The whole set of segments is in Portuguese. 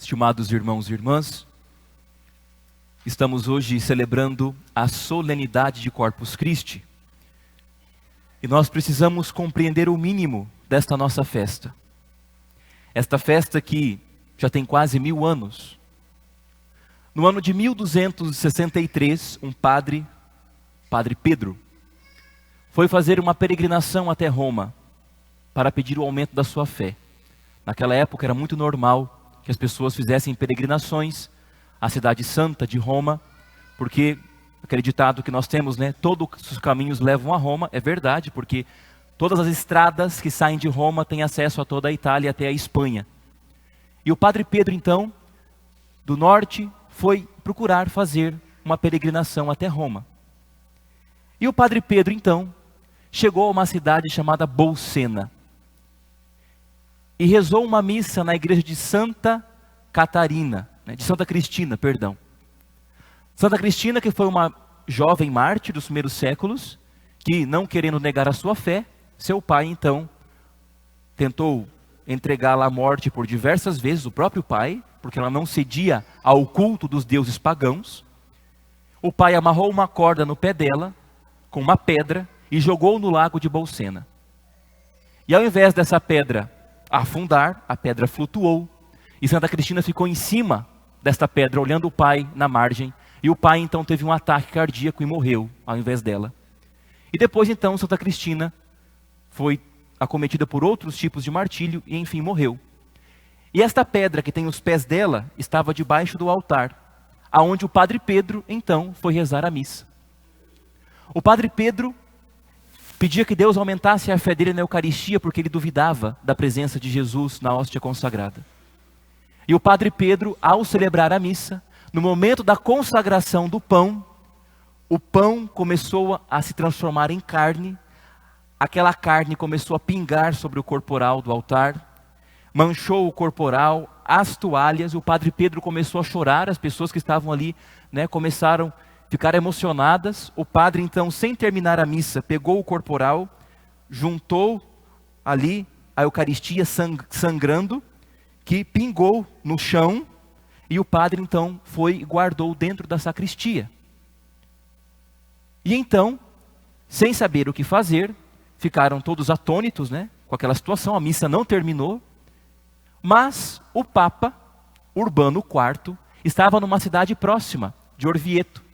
Estimados irmãos e irmãs, estamos hoje celebrando a solenidade de Corpus Christi. E nós precisamos compreender o mínimo desta nossa festa. Esta festa que já tem quase 1000 anos. No ano de 1263, um padre, Padre Pedro, foi fazer uma peregrinação até Roma para pedir o aumento da sua fé. Naquela época era muito normal que as pessoas fizessem peregrinações à cidade santa de Roma, porque aquele ditado que nós temos, né? Todos os caminhos levam a Roma, é verdade, porque todas as estradas que saem de Roma têm acesso a toda a Itália até a Espanha. E o Padre Pedro, então, do norte, foi procurar fazer uma peregrinação até Roma. E o Padre Pedro, então, chegou a uma cidade chamada Bolsena e rezou uma missa na igreja de Santa Catarina, de Santa Cristina, perdão. Santa Cristina, que foi uma jovem mártir dos primeiros séculos, que não querendo negar a sua fé, seu pai então tentou entregá-la à morte por diversas vezes, o próprio pai, porque ela não cedia ao culto dos deuses pagãos. O pai amarrou uma corda no pé dela, com uma pedra, e jogou no lago de Bolsena. E ao invés dessa pedra afundar, a pedra flutuou, e Santa Cristina ficou em cima desta pedra, olhando o pai na margem, e o pai então teve um ataque cardíaco e morreu, ao invés dela. E depois então Santa Cristina foi acometida por outros tipos de martírio, e enfim morreu. E esta pedra que tem os pés dela, estava debaixo do altar, aonde o Padre Pedro então foi rezar a missa. O Padre Pedro pedia que Deus aumentasse a fé dele na Eucaristia, porque ele duvidava da presença de Jesus na hóstia consagrada. E o Padre Pedro, ao celebrar a missa, no momento da consagração do pão, o pão começou a se transformar em carne, aquela carne começou a pingar sobre o corporal do altar, manchou o corporal, as toalhas, o Padre Pedro começou a chorar, as pessoas que estavam ali, começaram a ficar emocionadas. O padre então, sem terminar a missa, pegou o corporal, juntou ali a Eucaristia sangrando, que pingou no chão, e o padre então foi e guardou dentro da sacristia. E então, sem saber o que fazer, ficaram todos atônitos, com aquela situação. A missa não terminou, mas o Papa Urbano IV estava numa cidade próxima, de Orvieto.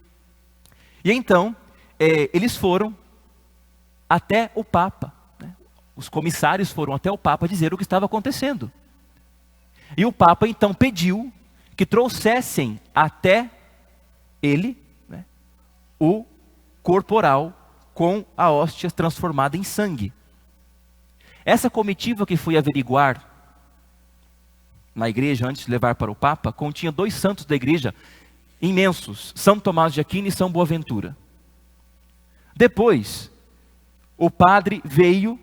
E então, eles foram até o Papa, os comissários foram até o Papa dizer o que estava acontecendo. E o Papa então pediu que trouxessem até ele, o corporal com a hóstia transformada em sangue. Essa comitiva que foi averiguar na igreja antes de levar para o Papa, continha 2 santos da igreja imensos, São Tomás de Aquino e São Boaventura. Depois, o padre veio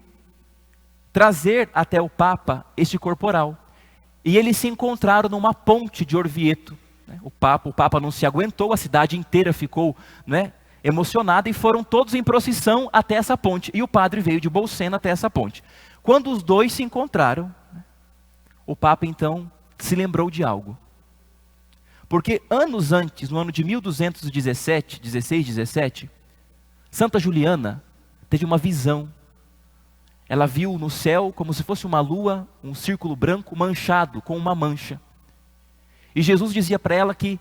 trazer até o Papa este corporal. E eles se encontraram numa ponte de Orvieto. O Papa não se aguentou, a cidade inteira ficou emocionada, e foram todos em procissão até essa ponte. E o padre veio de Bolsena até essa ponte. Quando os dois se encontraram, o Papa então se lembrou de algo. Porque anos antes, no ano de 1217, Santa Juliana teve uma visão. Ela viu no céu, como se fosse uma lua, um círculo branco manchado com uma mancha. E Jesus dizia para ela que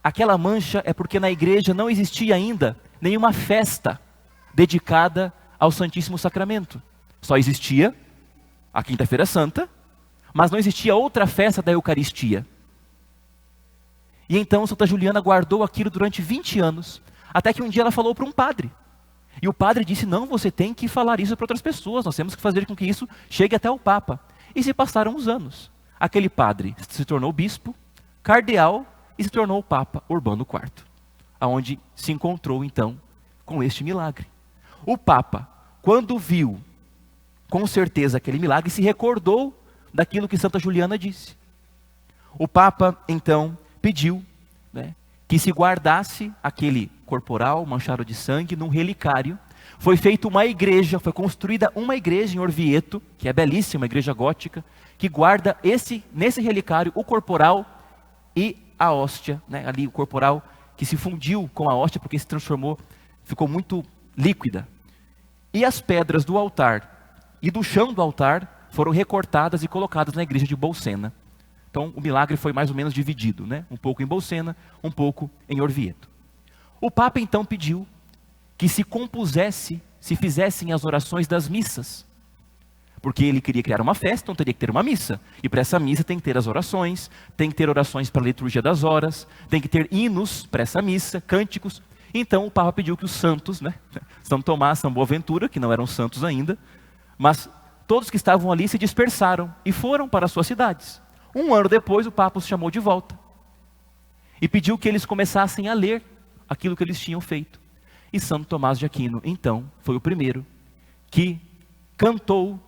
aquela mancha é porque na igreja não existia ainda nenhuma festa dedicada ao Santíssimo Sacramento. Só existia a Quinta-feira Santa, mas não existia outra festa da Eucaristia. E então Santa Juliana guardou aquilo durante 20 anos, até que um dia ela falou para um padre. E o padre disse: não, você tem que falar isso para outras pessoas, nós temos que fazer com que isso chegue até o Papa. E se passaram uns anos. Aquele padre se tornou bispo, cardeal, e se tornou o Papa Urbano IV, aonde se encontrou então com este milagre. O Papa, quando viu com certeza aquele milagre, se recordou daquilo que Santa Juliana disse. O Papa então pediu que se guardasse aquele corporal manchado de sangue num relicário, foi feita uma igreja, foi construída uma igreja em Orvieto, que é belíssima, uma igreja gótica, que guarda nesse relicário o corporal e a hóstia, né? Ali o corporal que se fundiu com a hóstia porque se transformou, ficou muito líquida. E as pedras do altar e do chão do altar foram recortadas e colocadas na igreja de Bolsena. Então o milagre foi mais ou menos dividido, né? Um pouco em Bolsena, um pouco em Orvieto. O Papa então pediu que se fizessem as orações das missas. Porque ele queria criar uma festa, então teria que ter uma missa. E para essa missa tem que ter as orações, tem que ter orações para a liturgia das horas, tem que ter hinos para essa missa, cânticos. Então o Papa pediu que os santos, né? São Tomás, São Boaventura, que não eram santos ainda, mas todos que estavam ali se dispersaram e foram para as suas cidades. Um ano depois o Papa os chamou de volta e pediu que eles começassem a ler aquilo que eles tinham feito. E Santo Tomás de Aquino, então, foi o primeiro que cantou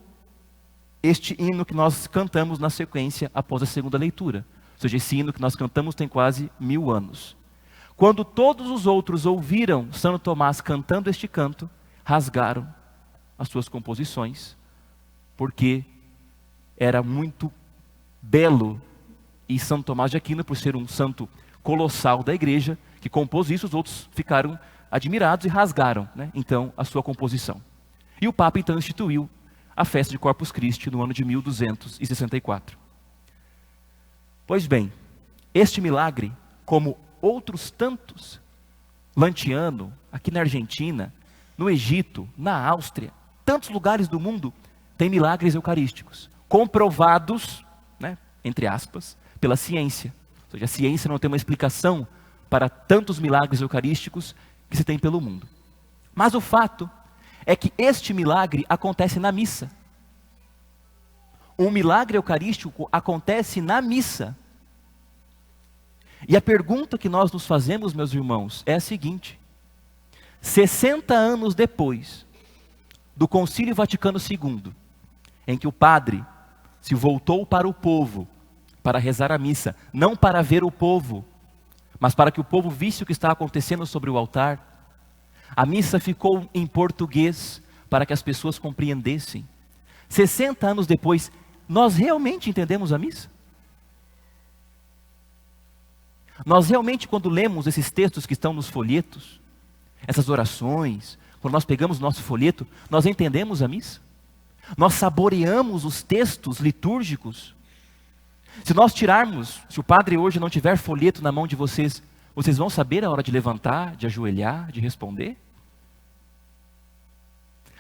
este hino que nós cantamos na sequência após a segunda leitura. Ou seja, esse hino que nós cantamos tem quase 1000 anos. Quando todos os outros ouviram Santo Tomás cantando este canto, rasgaram as suas composições, porque era muito belo. E Santo Tomás de Aquino, por ser um santo colossal da igreja, que compôs isso, os outros ficaram admirados e rasgaram, né? Então, a sua composição. E o Papa então instituiu a festa de Corpus Christi no ano de 1264. Pois bem, este milagre, como outros tantos, Lantiano, aqui na Argentina, no Egito, na Áustria, tantos lugares do mundo, tem milagres eucarísticos, comprovados, né, entre aspas, pela ciência. Ou seja, a ciência não tem uma explicação para tantos milagres eucarísticos que se tem pelo mundo. Mas o fato é que este milagre acontece na missa. Um milagre eucarístico acontece na missa. E a pergunta que nós nos fazemos, meus irmãos, é a seguinte: 60 anos depois do Concílio Vaticano II, em que o padre se voltou para o povo para rezar a missa, não para ver o povo, mas para que o povo visse o que estava acontecendo sobre o altar, a missa ficou em português para que as pessoas compreendessem. 60 anos depois, nós realmente entendemos a missa? Nós realmente, quando lemos esses textos que estão nos folhetos, essas orações, quando nós pegamos o nosso folheto, nós entendemos a missa? Nós saboreamos os textos litúrgicos? Se nós tirarmos, se o padre hoje não tiver folheto na mão de vocês, vocês vão saber a hora de levantar, de ajoelhar, de responder?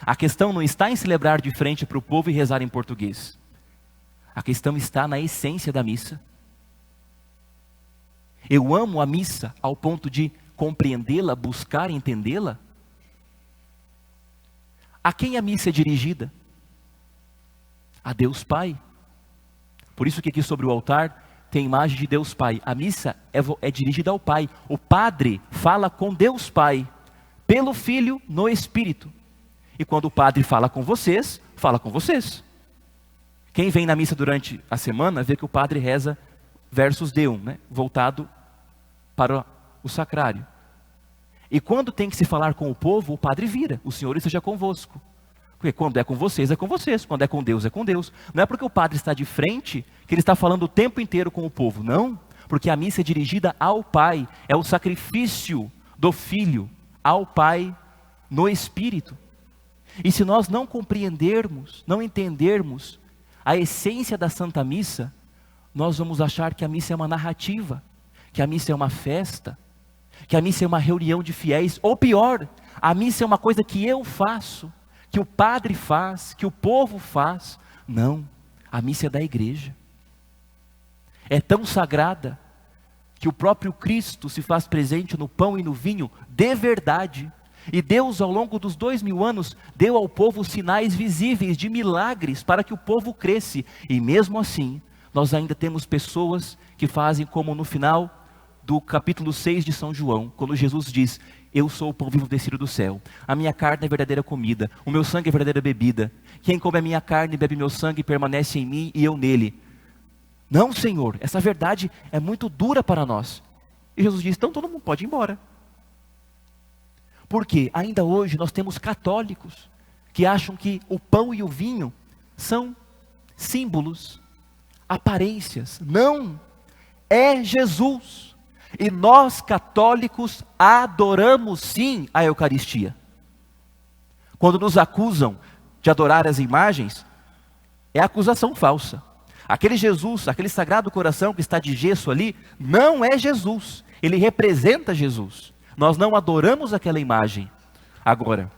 A questão não está em celebrar de frente para o povo e rezar em português. A questão está na essência da missa. Eu amo a missa ao ponto de compreendê-la, buscar entendê-la. A quem a missa é dirigida? A Deus Pai. Por isso que aqui sobre o altar tem a imagem de Deus Pai. A missa é dirigida ao Pai. O padre fala com Deus Pai, pelo Filho no Espírito. E quando o padre fala com vocês, fala com vocês. Quem vem na missa durante a semana vê que o padre reza versus Deum, né? Voltado para o sacrário. E quando tem que se falar com o povo, o padre vira: o Senhor esteja convosco. Porque quando é com vocês, é com vocês. Quando é com Deus, é com Deus. Não é porque o padre está de frente que ele está falando o tempo inteiro com o povo. Não, porque a missa é dirigida ao Pai. É o sacrifício do Filho ao Pai no Espírito. E se nós não compreendermos, não entendermos a essência da Santa Missa, nós vamos achar que a missa é uma narrativa, que a missa é uma festa, que a missa é uma reunião de fiéis, ou pior, a missa é uma coisa que eu faço, que o padre faz, que o povo faz. Não, a missa é da igreja. É tão sagrada que o próprio Cristo se faz presente no pão e no vinho de verdade. E Deus, ao longo dos 2000 anos, deu ao povo sinais visíveis de milagres para que o povo cresce. E mesmo assim, nós ainda temos pessoas que fazem como no final do capítulo 6 de São João, quando Jesus diz: eu sou o pão vivo descido do céu, a minha carne é verdadeira comida, o meu sangue é verdadeira bebida, quem come a minha carne e bebe meu sangue permanece em mim e eu nele. Não, Senhor, essa verdade é muito dura para nós. E Jesus diz: então todo mundo pode ir embora. Porque ainda hoje nós temos católicos que acham que o pão e o vinho são símbolos, aparências. Não, é Jesus. E nós católicos adoramos sim a Eucaristia. Quando nos acusam de adorar as imagens, é acusação falsa. Aquele Jesus, aquele Sagrado Coração que está de gesso ali, não é Jesus. Ele representa Jesus. Nós não adoramos aquela imagem. Agora,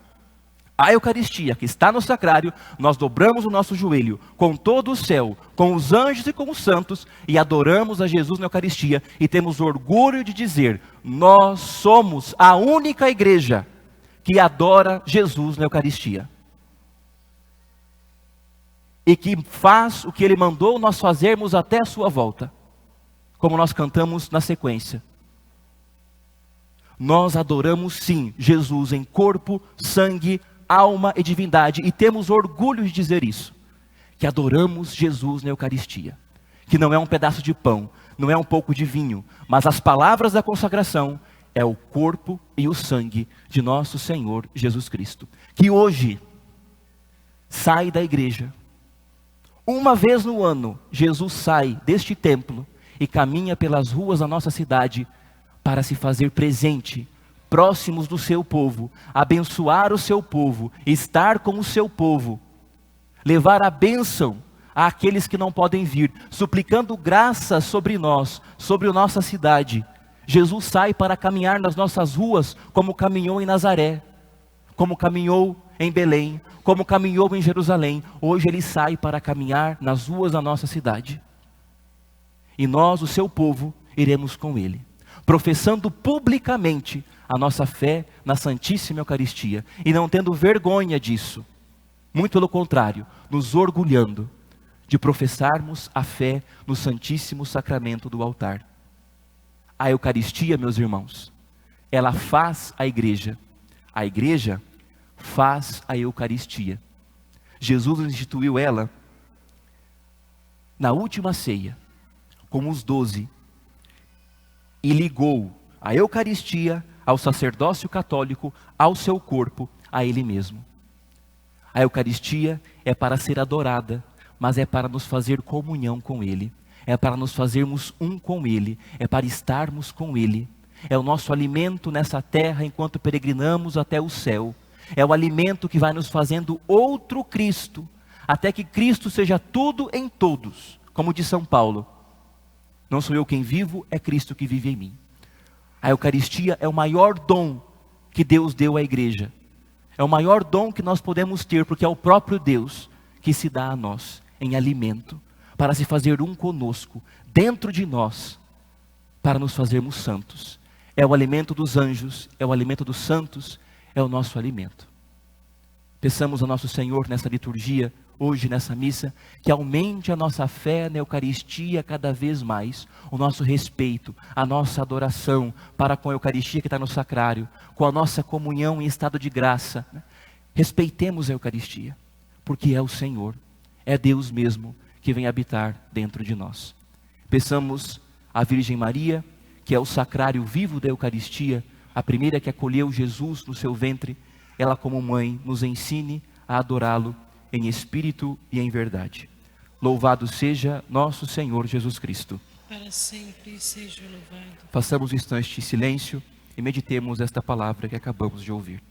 a Eucaristia que está no sacrário, nós dobramos o nosso joelho com todo o céu, com os anjos e com os santos, e adoramos a Jesus na Eucaristia, e temos orgulho de dizer, nós somos a única igreja que adora Jesus na Eucaristia. E que faz o que Ele mandou nós fazermos até a sua volta, como nós cantamos na sequência. Nós adoramos sim Jesus em corpo, sangue, alma e divindade, e temos orgulho de dizer isso, que adoramos Jesus na Eucaristia, que não é um pedaço de pão, não é um pouco de vinho, mas as palavras da consagração é o corpo e o sangue de nosso Senhor Jesus Cristo, que hoje sai da igreja. Uma vez no ano, Jesus sai deste templo e caminha pelas ruas da nossa cidade para se fazer presente, próximos do seu povo, abençoar o seu povo, estar com o seu povo, levar a bênção àqueles que não podem vir, suplicando graça sobre nós, sobre a nossa cidade. Jesus sai para caminhar nas nossas ruas, como caminhou em Nazaré, como caminhou em Belém, como caminhou em Jerusalém. Hoje Ele sai para caminhar nas ruas da nossa cidade. E nós, o seu povo, iremos com Ele, professando publicamente a nossa fé na Santíssima Eucaristia, e não tendo vergonha disso, muito pelo contrário, nos orgulhando de professarmos a fé no Santíssimo Sacramento do altar. A Eucaristia, meus irmãos, ela faz a igreja faz a Eucaristia. Jesus instituiu ela na última ceia, com os 12, e ligou a Eucaristia ao sacerdócio católico, ao seu corpo, a Ele mesmo. A Eucaristia é para ser adorada, mas é para nos fazer comunhão com Ele, é para nos fazermos um com Ele, é para estarmos com Ele. É o nosso alimento nessa terra enquanto peregrinamos até o céu. É o alimento que vai nos fazendo outro Cristo, até que Cristo seja tudo em todos, como diz São Paulo. Não sou eu quem vivo, é Cristo que vive em mim. A Eucaristia é o maior dom que Deus deu à igreja. É o maior dom que nós podemos ter, porque é o próprio Deus que se dá a nós em alimento, para se fazer um conosco, dentro de nós, para nos fazermos santos. É o alimento dos anjos, é o alimento dos santos, é o nosso alimento. Peçamos ao nosso Senhor nessa liturgia, hoje nessa missa, que aumente a nossa fé na Eucaristia cada vez mais, o nosso respeito, a nossa adoração para com a Eucaristia que está no sacrário, com a nossa comunhão em estado de graça. Respeitemos a Eucaristia, porque é o Senhor, é Deus mesmo que vem habitar dentro de nós. Peçamos à Virgem Maria, que é o sacrário vivo da Eucaristia, a primeira que acolheu Jesus no seu ventre, ela como mãe nos ensine a adorá-lo em espírito e em verdade. Louvado seja nosso Senhor Jesus Cristo. Para sempre seja louvado. Façamos um instante de silêncio e meditemos esta palavra que acabamos de ouvir.